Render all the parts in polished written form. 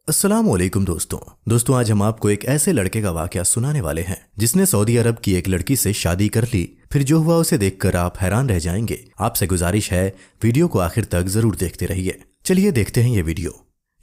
अस्सलाम वालेकुम दोस्तों आज हम आपको एक ऐसे लड़के का वाकया सुनाने वाले हैं जिसने सऊदी अरब की एक लड़की से शादी कर ली। फिर जो हुआ उसे देखकर आप हैरान रह जाएंगे। आपसे गुजारिश है वीडियो को आखिर तक जरूर देखते रहिए। चलिए देखते हैं ये वीडियो।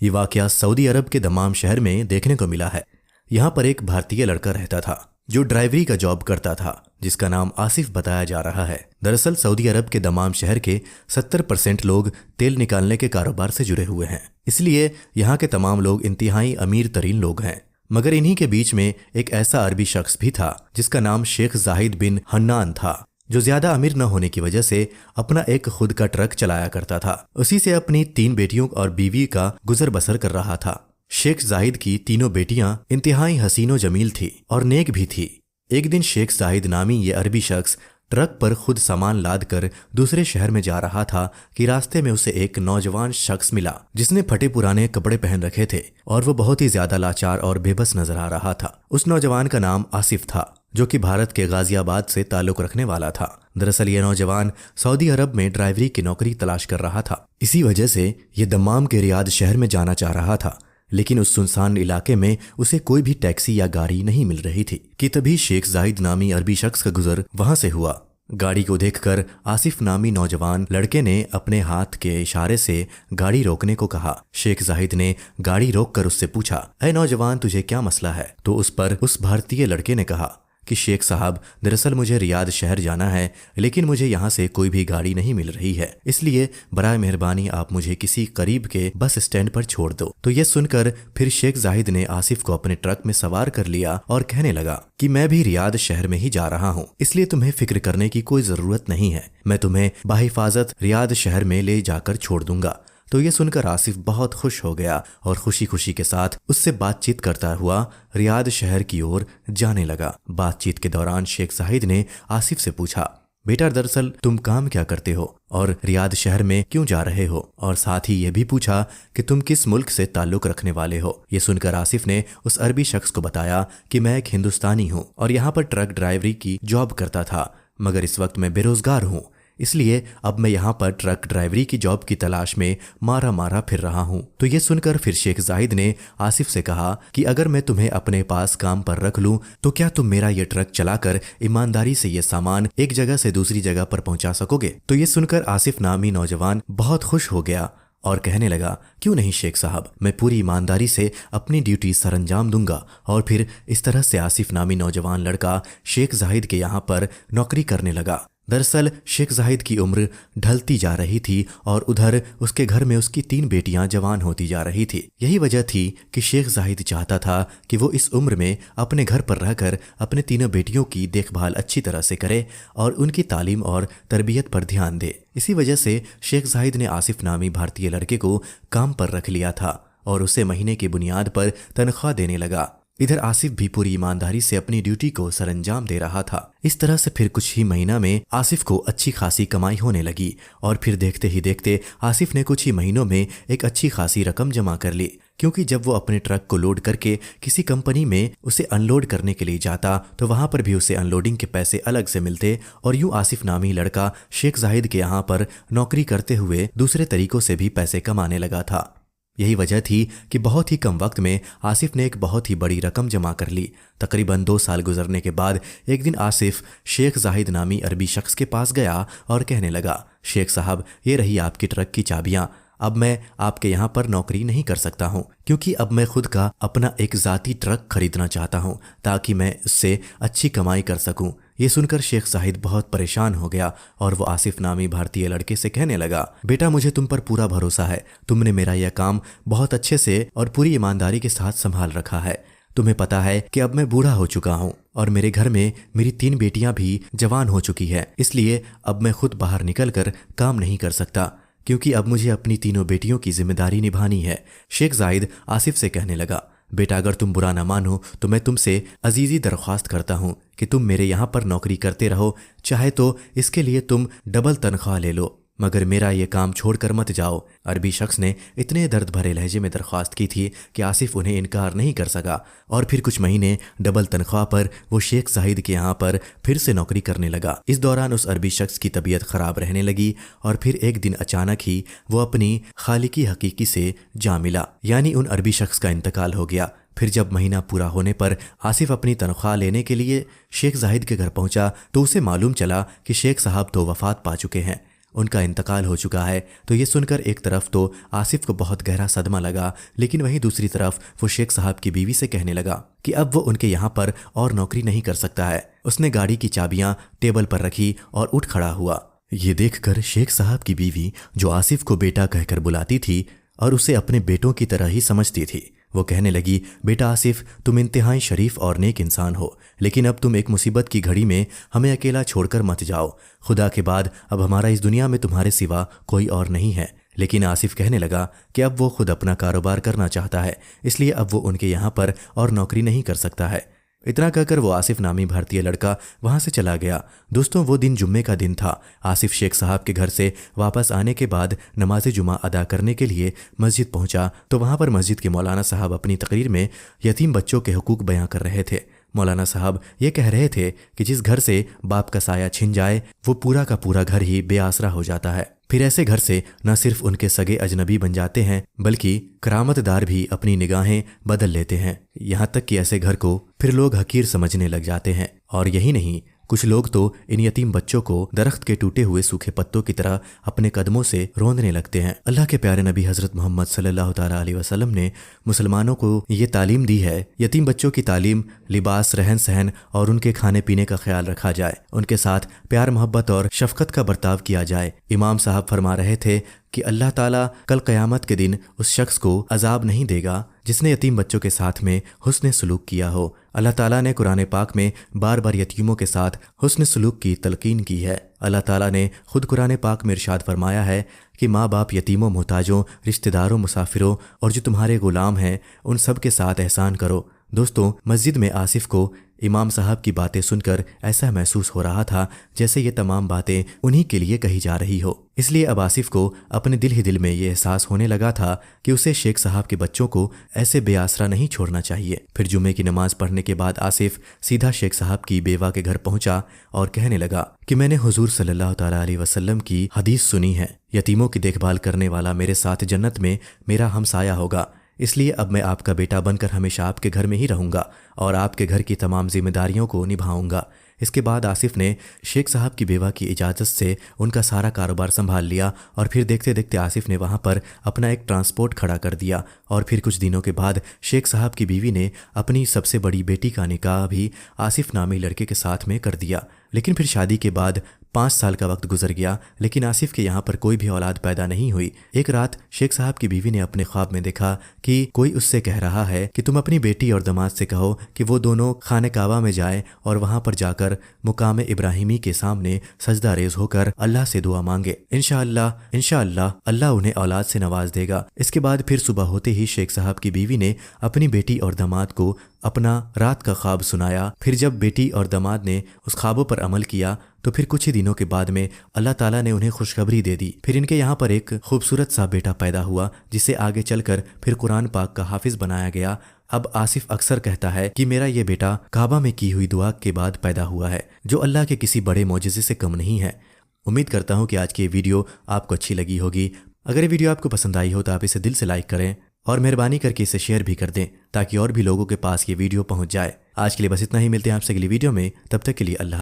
ये वाकया सऊदी अरब के दमाम शहर में देखने को मिला है। यहाँ पर एक भारतीय लड़का रहता था जो ड्राइवरी का जॉब करता था, जिसका नाम आसिफ बताया जा रहा है। दरअसल सऊदी अरब के दमाम शहर के 70% लोग तेल निकालने के कारोबार से जुड़े हुए हैं, इसलिए यहाँ के तमाम लोग इंतहाई अमीर तरीन लोग हैं। मगर इन्हीं के बीच में एक ऐसा अरबी शख्स भी था जिसका नाम शेख जाहिद बिन हन्नान था, जो ज्यादा अमीर न होने की वजह से अपना एक खुद का ट्रक चलाया करता था। उसी से अपनी 3 बेटियों और बीवी का गुजर बसर कर रहा था। शेख जाहिद की तीनों बेटियां इंतहाई हसीनो जमील थी और नेक भी थी। एक दिन शेख जाहिद नामी ये अरबी शख्स ट्रक पर खुद सामान लाद कर दूसरे शहर में जा रहा था कि रास्ते में उसे एक नौजवान शख्स मिला जिसने फटे पुराने कपड़े पहन रखे थे और वो बहुत ही ज्यादा लाचार और बेबस नजर आ रहा था। उस नौजवान का नाम आसिफ था, जो कि भारत के गाजियाबाद से ताल्लुक रखने वाला था। दरअसल ये नौजवान सऊदी अरब में ड्राइवरी की नौकरी तलाश कर रहा था। इसी वजह से ये दम्माम के रियाद शहर में जाना चाह रहा था, लेकिन उस सुनसान इलाके में उसे कोई भी टैक्सी या गाड़ी नहीं मिल रही थी कि तभी शेख जाहिद नामी अरबी शख्स का गुजर वहां से हुआ। गाड़ी को देखकर आसिफ नामी नौजवान लड़के ने अपने हाथ के इशारे से गाड़ी रोकने को कहा। शेख जाहिद ने गाड़ी रोककर उससे पूछा, ऐ नौजवान, तुझे क्या मसला है? तो उस पर उस भारतीय लड़के ने कहा कि शेख साहब, दरअसल मुझे रियाद शहर जाना है, लेकिन मुझे यहाँ से कोई भी गाड़ी नहीं मिल रही है, इसलिए बराए मेहरबानी आप मुझे किसी करीब के बस स्टैंड पर छोड़ दो। तो ये सुनकर फिर शेख जाहिद ने आसिफ को अपने ट्रक में सवार कर लिया और कहने लगा कि मैं भी रियाद शहर में ही जा रहा हूँ, इसलिए तुम्हें फिक्र करने की कोई जरूरत नहीं है, मैं तुम्हें बाहिफाजत रियाद शहर में ले जाकर छोड़ दूंगा। तो ये सुनकर आसिफ बहुत खुश हो गया और खुशी खुशी के साथ उससे बातचीत करता हुआ रियाद शहर की ओर जाने लगा। बातचीत के दौरान शेख जाहिद ने आसिफ से पूछा, बेटा, दरअसल तुम काम क्या करते हो और रियाद शहर में क्यों जा रहे हो? और साथ ही ये भी पूछा कि तुम किस मुल्क से ताल्लुक रखने वाले हो। ये सुनकर आसिफ ने उस अरबी शख्स को बताया कि मैं एक हिंदुस्तानी हूँ और यहाँ पर ट्रक ड्राइवरी की जॉब करता था, मगर इस वक्त मैं बेरोजगार हूँ, इसलिए अब मैं यहाँ पर ट्रक ड्राइवरी की जॉब की तलाश में मारा फिर रहा हूँ। तो ये सुनकर फिर शेख जाहिद ने आसिफ से कहा कि अगर मैं तुम्हें अपने पास काम पर रख लूँ तो क्या तुम मेरा ये ट्रक चलाकर ईमानदारी से ये सामान एक जगह से दूसरी जगह पर पहुंचा सकोगे? तो ये सुनकर आसिफ नामी नौजवान बहुत खुश हो गया और कहने लगा, क्यों नहीं शेख साहब, मैं पूरी ईमानदारी से अपनी ड्यूटी सरअंजाम दूंगा। और फिर इस तरह से आसिफ नामी नौजवान लड़का शेख जाहिद के यहाँ पर नौकरी करने लगा। दरअसल शेख जाहिद की उम्र ढलती जा रही थी और उधर उसके घर में उसकी 3 बेटियां जवान होती जा रही थी। यही वजह थी कि शेख जाहिद चाहता था कि वो इस उम्र में अपने घर पर रहकर अपने तीनों बेटियों की देखभाल अच्छी तरह से करे और उनकी तालीम और तरबियत पर ध्यान दे। इसी वजह से शेख जाहिद ने आसिफ नामी भारतीय लड़के को काम पर रख लिया था और उसे महीने की बुनियाद पर तनख्वाह देने लगा। इधर आसिफ भी पूरी ईमानदारी से अपनी ड्यूटी को सरअंजाम दे रहा था। इस तरह से फिर कुछ ही महीना में आसिफ को अच्छी खासी कमाई होने लगी और फिर देखते ही देखते आसिफ ने कुछ ही महीनों में एक अच्छी खासी रकम जमा कर ली, क्योंकि जब वो अपने ट्रक को लोड करके किसी कंपनी में उसे अनलोड करने के लिए जाता तो वहां पर भी उसे अनलोडिंग के पैसे अलग से मिलते और यूं आसिफ नामी लड़का शेख जाहिद के यहाँ पर नौकरी करते हुए दूसरे तरीकों से भी पैसे कमाने लगा था। यही वजह थी कि बहुत ही कम वक्त में आसिफ ने एक बहुत ही बड़ी रकम जमा कर ली। तकरीबन 2 साल गुजरने के बाद एक दिन आसिफ शेख जाहिद नामी अरबी शख्स के पास गया और कहने लगा, शेख साहब, ये रही आपकी ट्रक की चाबियां। अब मैं आपके यहाँ पर नौकरी नहीं कर सकता हूँ, क्योंकि अब मैं खुद का अपना एक ज़ाती ट्रक खरीदना चाहता हूँ ताकि मैं उससे अच्छी कमाई कर सकूँ। ये सुनकर शेख जाहिद बहुत परेशान हो गया और वो आसिफ नामी भारतीय लड़के से कहने लगा, बेटा, मुझे तुम पर पूरा भरोसा है, तुमने मेरा यह काम बहुत अच्छे से और पूरी ईमानदारी के साथ संभाल रखा है। तुम्हें पता है कि अब मैं बूढ़ा हो चुका हूँ और मेरे घर में मेरी 3 बेटियां भी जवान हो चुकी है, इसलिए अब मैं खुद बाहर निकल कर काम नहीं कर सकता, क्योंकि अब मुझे अपनी तीनों बेटियों की जिम्मेदारी निभानी है। शेख जाहिद आसिफ से कहने लगा, बेटा, अगर तुम बुरा ना मानो तो मैं तुमसे अजीजी दरख्वास्त करता हूँ कि तुम मेरे यहाँ पर नौकरी करते रहो, चाहे तो इसके लिए तुम डबल तनख्वाह ले लो। मगर मेरा ये काम छोड़कर मत जाओ। अरबी शख्स ने इतने दर्द भरे लहजे में दरख्वास्त की थी कि आसिफ उन्हें इनकार नहीं कर सका और फिर कुछ महीने डबल तनख्वाह पर वो शेख जाहिद के यहाँ पर फिर से नौकरी करने लगा। इस दौरान उस अरबी शख्स की तबीयत खराब रहने लगी और फिर एक दिन अचानक ही वो अपनी खालिकी हकीकी से जा मिला, यानी उन अरबी शख्स का इंतकाल हो गया। फिर जब महीना पूरा होने पर आसिफ अपनी तनख्वाह लेने के लिए शेख जाहिद के घर पहुंचा तो उसे मालूम चला कि शेख साहब तो वफात पा चुके हैं, उनका इंतकाल हो चुका है। तो ये सुनकर एक तरफ तो आसिफ को बहुत गहरा सदमा लगा, लेकिन वहीं दूसरी तरफ वो शेख साहब की बीवी से कहने लगा कि अब वो उनके यहाँ पर और नौकरी नहीं कर सकता है। उसने गाड़ी की चाबियां टेबल पर रखी और उठ खड़ा हुआ। ये देखकर शेख साहब की बीवी, जो आसिफ को बेटा कहकर बुलाती थी और उसे अपने बेटों की तरह ही समझती थी, वो कहने लगी, बेटा आसिफ, तुम इंतहाई शरीफ और नेक इंसान हो, लेकिन अब तुम एक मुसीबत की घड़ी में हमें अकेला छोड़कर मत जाओ। खुदा के बाद अब हमारा इस दुनिया में तुम्हारे सिवा कोई और नहीं है। लेकिन आसिफ कहने लगा कि अब वो खुद अपना कारोबार करना चाहता है, इसलिए अब वो उनके यहाँ पर और नौकरी नहीं कर सकता है। इतना कहकर वो आसिफ नामी भारतीय लड़का वहां से चला गया। दोस्तों, वो दिन जुम्मे का दिन था। आसिफ शेख साहब के घर से वापस आने के बाद नमाज जुमा अदा करने के लिए मस्जिद पहुंचा तो वहां पर मस्जिद के मौलाना साहब अपनी तकरीर में यतीम बच्चों के हुकूक बयां कर रहे थे। मौलाना साहब ये कह रहे थे कि जिस घर से बाप का साया छिन जाए वो पूरा का पूरा घर ही बेआसरा हो जाता है। फिर ऐसे घर से न सिर्फ उनके सगे अजनबी बन जाते हैं बल्कि करामतदार भी अपनी निगाहें बदल लेते हैं। यहाँ तक कि ऐसे घर को फिर लोग हकीर समझने लग जाते हैं। और यही नहीं, कुछ लोग तो इन यतीम बच्चों को दरख्त के टूटे हुए सूखे पत्तों की तरह अपने कदमों से रोंदने लगते हैं। अल्लाह के प्यारे नबी हजरत मोहम्मद सल्लल्लाहु ताला अलैहि वसल्लम ने मुसलमानों को ये तालीम दी है, यतीम बच्चों की तालीम, लिबास, रहन सहन और उनके खाने पीने का ख्याल रखा जाए, उनके साथ प्यार मोहब्बत और शफकत का बर्ताव किया जाए। इमाम साहब फरमा रहे थे कि अल्लाह ताला कल क़यामत के दिन उस शख्स को अजाब नहीं देगा जिसने यतीम बच्चों के साथ में हुस्न सलूक किया हो। अल्लाह ताला ने कुरान पाक में बार बार यतीमों के साथ हुस्न सलूक की तलकीन की है। अल्लाह ताला ने खुद कुरान पाक में इरशाद फरमाया है कि माँ बाप, यतीमों, मोहताजों, रिश्तेदारों, मुसाफिरों और जो तुम्हारे गुलाम हैं उन सब के साथ एहसान करो। दोस्तों, मस्जिद में आसिफ को इमाम साहब की बातें सुनकर ऐसा महसूस हो रहा था जैसे ये तमाम बातें उन्हीं के लिए कही जा रही हो। इसलिए अब आसिफ को अपने दिल ही दिल में ये एहसास होने लगा था कि उसे शेख साहब के बच्चों को ऐसे बेआसरा नहीं छोड़ना चाहिए। फिर जुमे की नमाज पढ़ने के बाद आसिफ सीधा शेख साहब की बेवा के घर पहुंचा और कहने लगा कि मैंने हुजूर सल्लल्लाहु ताला अलैहि वसल्लम की हदीस सुनी है, यतीमों की देखभाल करने वाला मेरे साथ जन्नत में मेरा हमसाया होगा। इसलिए अब मैं आपका बेटा बनकर हमेशा आपके घर में ही रहूंगा और आपके घर की तमाम जिम्मेदारियों को निभाऊंगा। इसके बाद आसिफ ने शेख साहब की बेवा की इजाज़त से उनका सारा कारोबार संभाल लिया और फिर देखते देखते आसिफ ने वहां पर अपना एक ट्रांसपोर्ट खड़ा कर दिया। और फिर कुछ दिनों के बाद शेख साहब की बीवी ने अपनी सबसे बड़ी बेटी का निकाह भी आसिफ नामी लड़के के साथ में कर दिया। लेकिन फिर शादी के बाद 5 साल का वक्त गुजर गया, लेकिन आसिफ के यहाँ पर कोई भी औलाद पैदा नहीं हुई। एक रात शेख साहब की बीवी ने अपने ख्वाब में देखा कि कोई उससे कह रहा है कि तुम अपनी बेटी और दामाद से कहो कि वो दोनों खाने काबा में जाए और वहां पर जाकर मुकाम इब्राहिमी के सामने सजदा रेज होकर अल्लाह से दुआ मांगे। इंशाअल्लाह अल्लाह उन्हें औलाद से नवाज देगा। इसके बाद फिर सुबह होते ही शेख साहब की बीवी ने अपनी बेटी और दामाद को अपना रात का ख्वाब सुनाया। फिर जब बेटी और दामाद ने उस ख्वाबों पर अमल किया तो फिर कुछ ही दिनों के बाद में अल्लाह ताला ने उन्हें खुशखबरी दे दी। फिर इनके यहाँ पर एक खूबसूरत सा बेटा पैदा हुआ जिसे आगे चलकर फिर कुरान पाक का हाफिज बनाया गया। अब आसिफ अक्सर कहता है कि मेरा ये बेटा काबा में की हुई दुआ के बाद पैदा हुआ है, जो अल्लाह के किसी बड़े मौजज़े से कम नहीं है। उम्मीद करता हूँ कि आज की ये वीडियो आपको अच्छी लगी होगी। अगर ये वीडियो आपको पसंद आई हो तो आप इसे दिल से लाइक करें और मेहरबानी करके इसे शेयर भी कर दें ताकि और भी लोगों के पास ये वीडियो पहुंच जाए। आज के लिए बस इतना ही, मिलते हैं आपसे अगली वीडियो में। तब तक के लिए अल्लाह।